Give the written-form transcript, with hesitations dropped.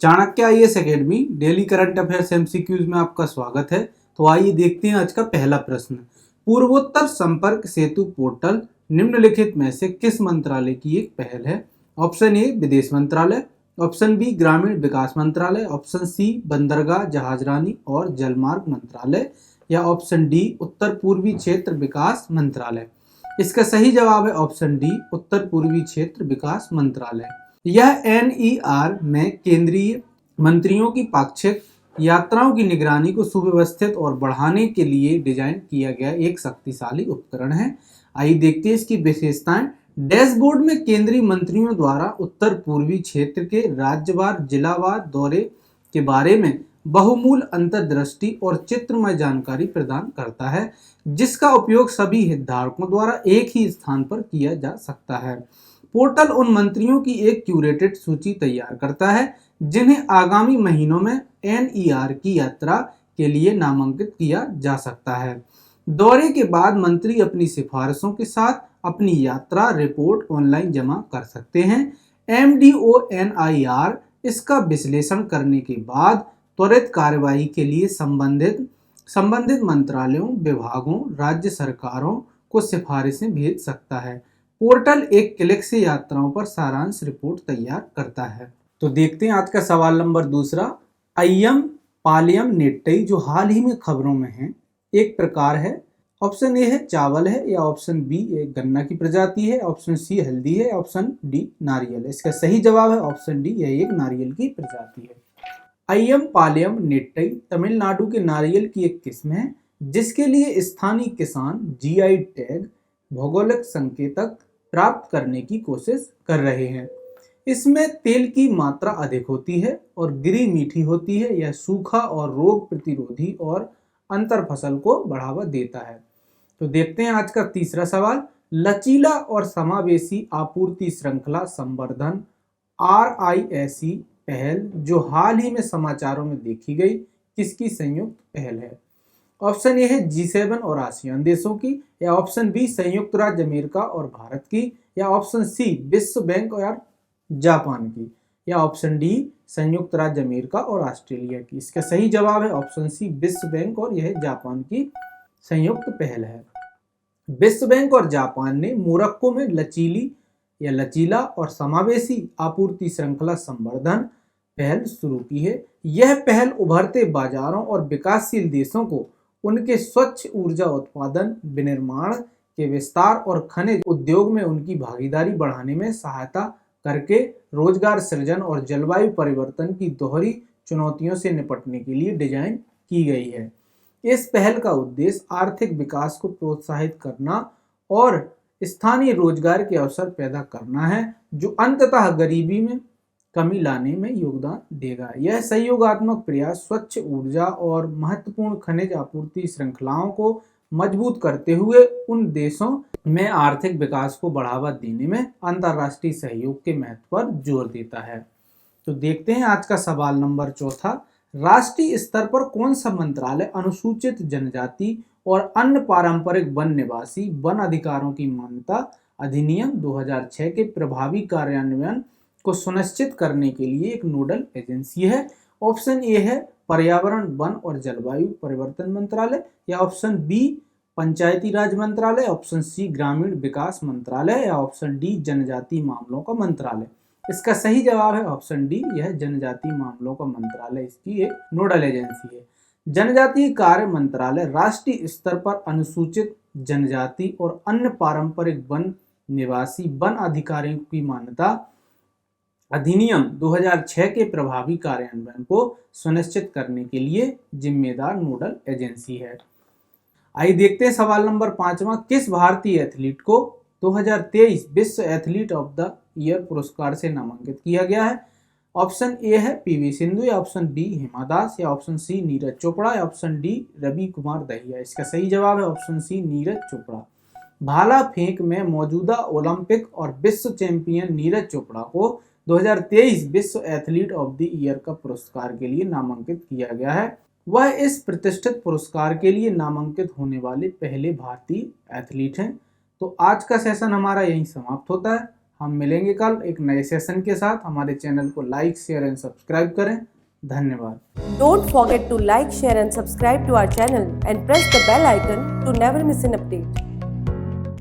Chanakya IAS academy daily current affairs MCQs में आपका स्वागत है। तो आइए देखते हैं आज का पहला प्रश्न। पूर्वोत्तर संपर्क सेतु पोर्टल निम्नलिखित में से किस मंत्रालय की एक पहल है? ऑप्शन ए विदेश मंत्रालय, ऑप्शन बी ग्रामीण विकास मंत्रालय, ऑप्शन सी बंदरगाह जहाजरानी और जलमार्ग मंत्रालय या ऑप्शन डी उत्तर पूर्वी क्षेत्र विकास मंत्रालय। इसका सही जवाब है ऑप्शन डी उत्तर पूर्वी क्षेत्र विकास मंत्रालय। यह एनईआर में केंद्रीय मंत्रियों की पाक्षिक यात्राओं की निगरानी को सुव्यवस्थित और बढ़ाने के लिए डिजाइन किया गया एक शक्तिशाली उपकरण है। आइए देखते हैं इसकी विशेषताएं। डैशबोर्ड में केंद्रीय मंत्रियों द्वारा उत्तर पूर्वी क्षेत्र के राज्यवार जिलावार दौरे के बारे में बहुमूल अंतर्दृष्टि और चित्रमय जानकारी प्रदान करता है, जिसका उपयोग सभी हितधारकों द्वारा एक ही स्थान पर किया जा सकता है। पोर्टल उन मंत्रियों की एक क्यूरेटेड सूची तैयार करता है जिन्हें आगामी महीनों में एनईआर की यात्रा के लिए नामांकित किया जा सकता है। दौरे के बाद मंत्री अपनी सिफारिशों के साथ अपनी यात्रा रिपोर्ट ऑनलाइन जमा कर सकते हैं। एमडीओएनआईआर इसका विश्लेषण करने के बाद त्वरित कार्यवाही के लिए संबंधित मंत्रालयों, विभागों, राज्य सरकारों को सिफारिशें भेज सकता है। पोर्टल एक क्लिक से यात्राओं पर सारांश रिपोर्ट तैयार करता है। तो देखते हैं आज का सवाल नंबर दूसरा। अय्यम पालयम नेट्टई जो हाल ही में खबरों में है, एक प्रकार है। ऑप्शन ए है चावल है या ऑप्शन बी एक गन्ना की प्रजाति है, ऑप्शन सी हल्दी है, ऑप्शन डी नारियल है। इसका सही जवाब है ऑप्शन डी, यह एक नारियल की प्रजाति है। अय्यम पालयम नेट्टई तमिलनाडु के नारियल की एक किस्म है जिसके लिए स्थानीय किसान जीआई टैग भौगोलिक संकेतक प्राप्त करने की कोशिश कर रहे हैं। इसमें तेल की मात्रा अधिक होती है और गिरी मीठी होती है। यह सूखा और रोग प्रतिरोधी और अंतर फसल को बढ़ावा देता है। तो देखते हैं आज का तीसरा सवाल। लचीला और समावेशी आपूर्ति श्रृंखला संवर्धन RISE पहल जो हाल ही में समाचारों में देखी गई, किसकी संयुक्त पहल है? ऑप्शन ए है G7 और आसियान देशों की, या ऑप्शन बी संयुक्त राज्य अमेरिका और भारत की, या ऑप्शन सी विश्व बैंक और जापान की, या ऑप्शन डी संयुक्त राज्य अमेरिका और ऑस्ट्रेलिया की। इसका सही जवाब है ऑप्शन सी विश्व बैंक और यह जापान की संयुक्त पहल है। विश्व बैंक और जापान ने मोरक्को में लचीला और समावेशी आपूर्ति श्रृंखला संवर्धन पहल शुरू की है। यह पहल उभरते बाजारों और विकासशील देशों को उनके स्वच्छ ऊर्जा उत्पादन, विनिर्माण के विस्तार और खनिज उद्योग में उनकी भागीदारी बढ़ाने में सहायता करके रोजगार सृजन और जलवायु परिवर्तन की दोहरी चुनौतियों से निपटने के लिए डिजाइन की गई है। इस पहल का उद्देश्य आर्थिक विकास को प्रोत्साहित करना और स्थानीय रोजगार के अवसर पैदा करना है, जो अंततः गरीबी में कमी लाने में योगदान देगा। यह सहयोगात्मक प्रयास स्वच्छ ऊर्जा और महत्वपूर्ण खनिज आपूर्ति श्रृंखलाओं को मजबूत करते हुए उन देशों में आर्थिक विकास को बढ़ावा देने में अंतर्राष्ट्रीय सहयोग के महत्व पर जोर देता है। तो देखते हैं आज का सवाल नंबर चौथा। राष्ट्रीय स्तर पर कौन सा मंत्रालय अनुसूचित जनजाति और अन्य पारंपरिक वन निवासी वन अधिकारों की मान्यता अधिनियम 2006 के प्रभावी कार्यान्वयन को सुनिश्चित करने के लिए एक नोडल एजेंसी है? ऑप्शन ए है पर्यावरण, वन और जलवायु परिवर्तन मंत्रालय, या ऑप्शन बी पंचायती राज मंत्रालय, ऑप्शन सी ग्रामीण विकास मंत्रालय, या ऑप्शन डी जनजातीय मामलों का मंत्रालय। इसका सही जवाब है ऑप्शन डी, यह जनजातीय मामलों का मंत्रालय इसकी एक नोडल एजेंसी है। जनजातीय कार्य मंत्रालय राष्ट्रीय स्तर पर अनुसूचित जनजाति और अन्य पारंपरिक वन निवासी वन अधिकारियों की मान्यता अधिनियम 2006 के प्रभावी कार्यान्वयन को सुनिश्चित करने के लिए जिम्मेदार नोडल एजेंसी है। आइए देखते हैं सवाल नंबर पांचवा। किस भारतीय एथलीट को 2023 विश्व एथलीट ऑफ द ईयर पुरस्कार से नामांकित किया गया है? ऑप्शन ए है पीवी सिंधु, या ऑप्शन बी हिमा दास, या ऑप्शन सी नीरज चोपड़ा, या ऑप्शन डी रवि कुमार दहिया। इसका सही जवाब है ऑप्शन सी नीरज चोपड़ा। भाला फेंक में मौजूदा ओलंपिक और विश्व चैंपियन नीरज चोपड़ा को 2023 विश्व एथलीट ऑफ द ईयर का पुरस्कार के लिए नामांकित किया गया है। वह इस प्रतिष्ठित पुरस्कार के लिए नामांकित होने वाले पहले भारतीय एथलीट हैं। तो आज का सेशन हमारा यहीं समाप्त होता है। हम मिलेंगे कल एक नए सेशन के साथ। हमारे चैनल को लाइक, शेयर एंड सब्सक्राइब करें। धन्यवाद। Don't forget to like, share and subscribe to our channel and press the bell icon to never miss an update.